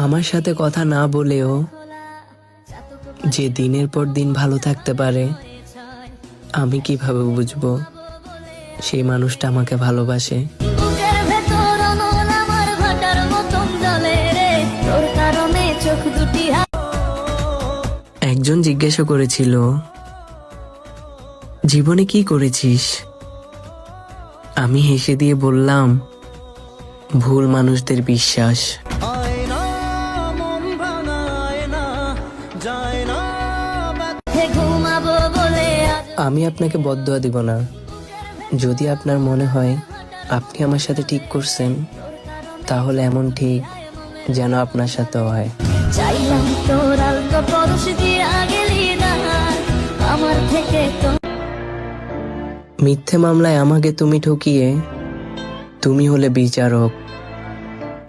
আমার সাথে কথা না বলেও যে দিনের পর দিন ভালো থাকতে পারে, আমি কিভাবে বুঝবো সেই মানুষটা আমাকে ভালোবাসে? বুকের ভেতর অনল আমার ভাটার মতন জ্বলে রে, তোর কারণে চোখ দুটি একজন জিজ্ঞাসা করেছিল, জীবনে কি করেছিস? আমি হেসে দিয়ে বললাম, ভুল মানুষদের বিশ্বাস। ঘুমাবো বলে আজ আমি আপনাকে বদদোয়া দিব না। যদি আপনার মনে হয় আপনি আমার সাথে ঠিক করছেন, তাহলে এমন ঠিক যেন আপনার সাথে হয়। চাইলাম তোর আলতো পরশ দিয়া গেলি না আমার থেকে তো। মিথ্যে মামলায় আমাকে তুমি ঠকিয়ে তুমি হলে বিচারক,